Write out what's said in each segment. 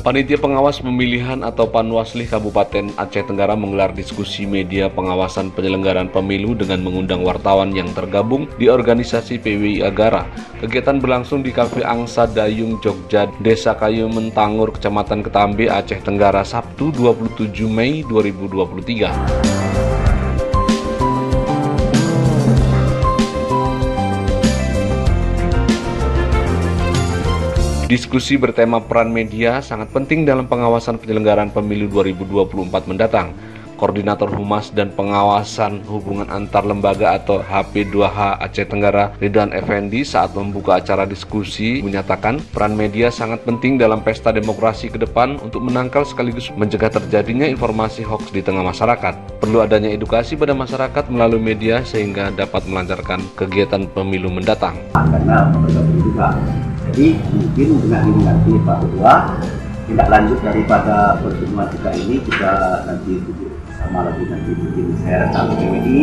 Panitia Pengawas Pemilihan atau Panwasli Kabupaten Aceh Tenggara menggelar diskusi media pengawasan penyelenggaraan pemilu dengan mengundang wartawan yang tergabung di organisasi PWI Agara. Kegiatan berlangsung di Kafe Angsa Dayung Jogja, Desa Kayu Mentangur, Kecamatan Ketambe, Aceh Tenggara, Sabtu 27 Mei 2023. Diskusi bertema peran media sangat penting dalam pengawasan penyelenggaraan pemilu 2024 mendatang. Koordinator Humas dan Pengawasan Hubungan Antar Lembaga atau HP2H Aceh Tenggara, Ridwan Effendi, saat membuka acara diskusi menyatakan peran media sangat penting dalam pesta demokrasi ke depan untuk menangkal sekaligus mencegah terjadinya informasi hoaks di tengah masyarakat. Perlu adanya edukasi pada masyarakat melalui media sehingga dapat melancarkan kegiatan pemilu mendatang. Karena bergabung juga. Jadi mungkin dengan ini nanti Pak Ketua tindak lanjut daripada pertemuan kita ini, kita nanti sama lagi, nanti mungkin saya datang ke PWI,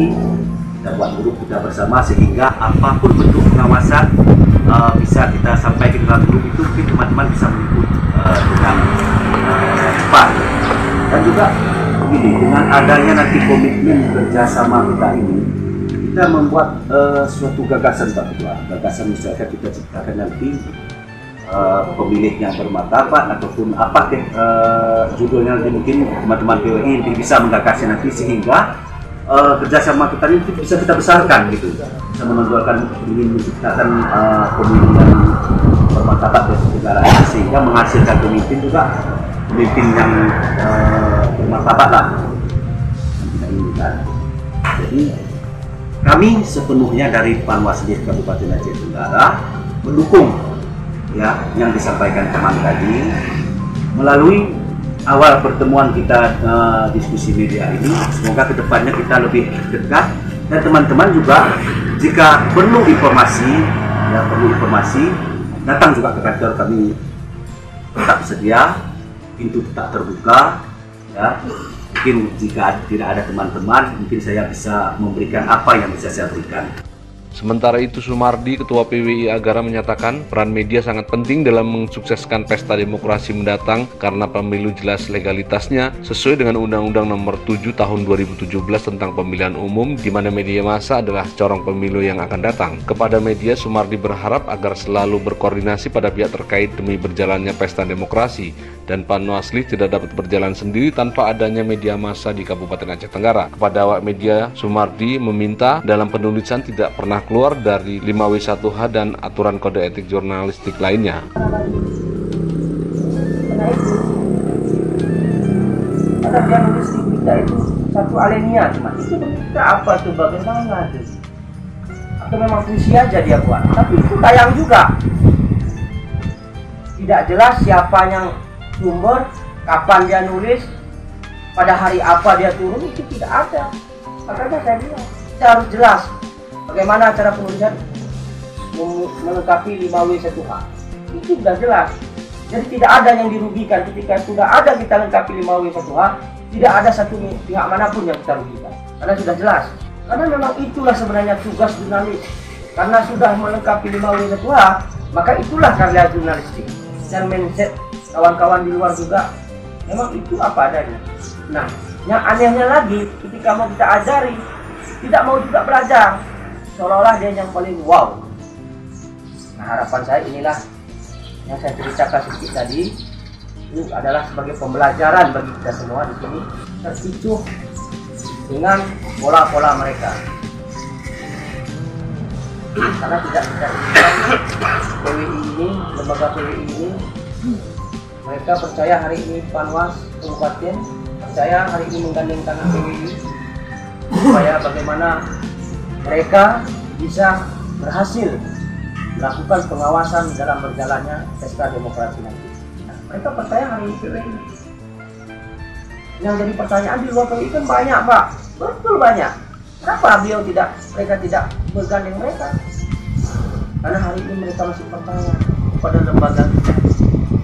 kita buat grup kita bersama sehingga apapun bentuk pengawasan bisa kita sampaikan dalam grup itu, mungkin teman-teman bisa mengikut dengan cepat. Dan juga begini, dengan adanya nanti komitmen kerjasama kita ini, kita membuat suatu gagasan Pak Ketua, gagasan misalkan kita ciptakan nanti pemilik yang bermartabat ataupun apa judulnya nanti, mungkin teman-teman PWI nanti bisa menggagasnya nanti sehingga kerjasama kita ini bisa kita besarkan gitu, bisa menonjolkan, ingin menciptakan pemilik yang bermartabat dari negara ini sehingga menghasilkan pemimpin juga pemimpin yang bermartabat lah yang kita inginkan. Jadi kami sepenuhnya dari Panwasli Kabupaten Aceh Tenggara mendukung ya yang disampaikan teman tadi melalui awal pertemuan kita diskusi media ini. Semoga kedepannya kita lebih dekat dan teman-teman juga jika perlu informasi datang juga ke kantor kami, tetap sedia, pintu tetap terbuka ya. Mungkin jika tidak ada teman-teman, mungkin saya bisa memberikan apa yang bisa saya berikan. Sementara itu, Sumardi, Ketua PWI Agara, menyatakan peran media sangat penting dalam mensukseskan pesta demokrasi mendatang karena pemilu jelas legalitasnya sesuai dengan Undang-Undang Nomor 7 Tahun 2017 tentang Pemilihan Umum, di mana media massa adalah corong pemilu yang akan datang. Kepada media, Sumardi berharap agar selalu berkoordinasi pada pihak terkait demi berjalannya pesta demokrasi, dan Panwasli tidak dapat berjalan sendiri tanpa adanya media massa di Kabupaten Aceh Tenggara. Kepada awak media, Sumardi meminta dalam penulisan tidak pernah keluar dari 5W1H dan aturan kode etik jurnalistik lainnya. Karena itu, karena dia nulis di berita itu satu alenia cuma itu berita apa tuh, bagaimana tuh? Atau memang puisi aja dia buat, tapi itu tayang juga. Tidak jelas siapa yang sumber, kapan dia nulis, pada hari apa dia turun, itu tidak ada. Makanya saya bilang, kita harus jelas bagaimana cara penulisan melengkapi 5W1H. Itu sudah jelas. Jadi tidak ada yang dirugikan ketika sudah ada kita lengkapi 5W1H, tidak ada satu pihak manapun yang kita rugikan. Karena sudah jelas. Karena memang itulah sebenarnya tugas jurnalis. Karena sudah melengkapi 5W1H, maka itulah karya jurnalistik. Dan mindset kawan-kawan di luar juga memang itu apa adanya. Nah, yang anehnya lagi ketika mau kita ajari, tidak mau juga belajar, seolah-olah dia yang paling wow. Nah, harapan saya inilah yang saya ceritakan sedikit tadi, ini adalah sebagai pembelajaran bagi kita semua di sini, terpicu dengan pola-pola mereka. Karena tidak PWI ini, lembaga PWI ini, mereka percaya hari ini Panwas Kabupaten percaya hari ini menggandeng tangan PWI supaya bagaimana mereka bisa berhasil melakukan pengawasan dalam berjalannya pesta demokrasi nanti. Nah, mereka percaya hari ini PWI. Yang jadi pertanyaan di luar PWI kan banyak, Pak, betul banyak. Kenapa mereka tidak bergandeng mereka? Karena hari ini mereka masih percaya kepada lembaga kita.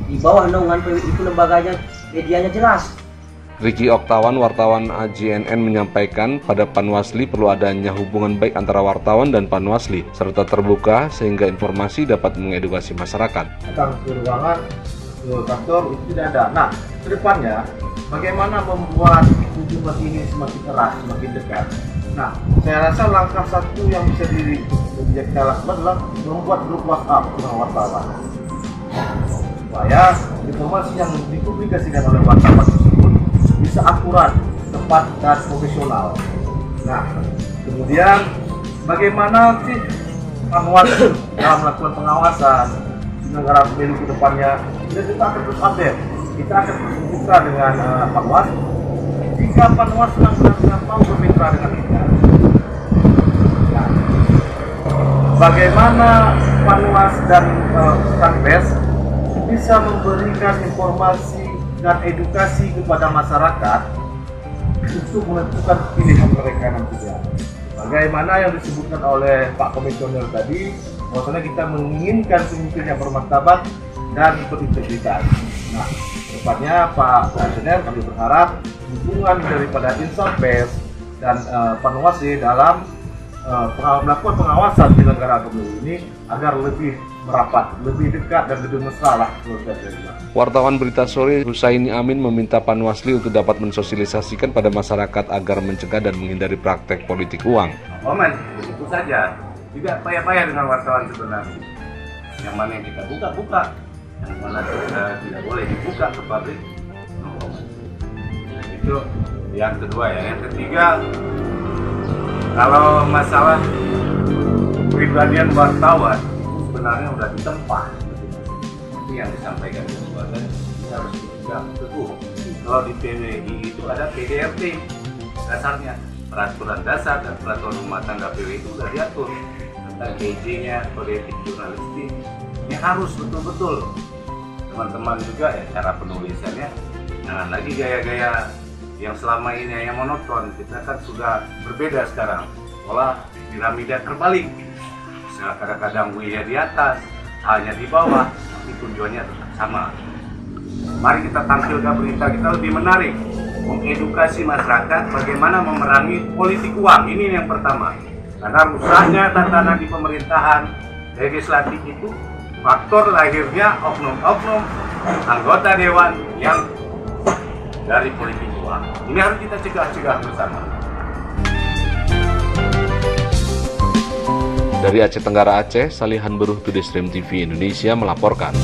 Di bawah naungan PWI itu lembaganya, medianya jelas. Ricky Oktawan, wartawan AJNN, menyampaikan pada Panwasli perlu adanya hubungan baik antara wartawan dan Panwasli, serta terbuka sehingga informasi dapat mengedukasi masyarakat. Datang ke ruangan, ke kantor itu tidak ada. Nah, kedepannya bagaimana membuat hubungan ini semakin erat, semakin dekat. Nah, saya rasa langkah satu yang bisa kita lakukan adalah membuat grup WhatsApp dengan wartawan, supaya informasi yang dipublikasikan oleh wartawan tersebut bisa akurat, tepat, dan profesional. Nah, kemudian bagaimana sih Panwas dalam melakukan pengawasan penyelenggara pemilu ke depannya? Kita akan terus update. Kita akan terus membuka dengan Panwas. Jika Panwas benar-benar mau bermitra dengan kita, nah, bagaimana Panwas dan Stanbes bisa memberikan informasi dan edukasi kepada masyarakat untuk menentukan pilihan mereka nantinya. Bagaimana yang disebutkan oleh Pak Komisioner tadi, bahwasanya kita menginginkan pemimpin yang bermartabat dan berintegritas. Nah, depannya Pak Komisioner, kami berharap hubungan daripada Insan Pers dan Panwas dalam melakukan pengawasan penyelenggara pemilu ini agar lebih merapat, lebih dekat dan lebih mesra lah. Wartawan Berita Sore Husaini Amin meminta Panwasli untuk dapat mensosialisasikan pada masyarakat agar mencegah dan menghindari praktek politik uang. Momen, itu saja. Juga payah-payah dengan wartawan sebenarnya. Yang mana yang kita buka, yang mana kita tidak boleh dibuka ke publik. Itu yang kedua ya. Yang ketiga, kalau masalah kepribadian wartawan sebenarnya sudah ditempa. Itu yang disampaikan dan harus dipegang teguh. Kalau di PWI itu ada PDRT dasarnya, peraturan dasar dan peraturan rumah tangga PWI itu sudah diatur tentang KJ-nya, kode etik jurnalistik. Ini harus betul-betul teman-teman juga ya cara penulisannya. Jangan lagi gaya-gaya yang selama ini yang monoton. Kita kan sudah berbeda sekarang. Pola piramida terbalik. Kadang-kadang Buya di atas, hanya di bawah, tapi tujuannya tetap sama. Mari kita tampilkan berita kita lebih menarik, mengedukasi masyarakat bagaimana memerangi politik uang. Ini yang pertama. Karena rusaknya tatanan di pemerintahan legislatif itu faktor lahirnya oknum-oknum anggota dewan yang dari politik uang. Ini harus kita cegah bersama. Dari Aceh Tenggara Aceh, Salihan Beruh Today Stream TV Indonesia melaporkan.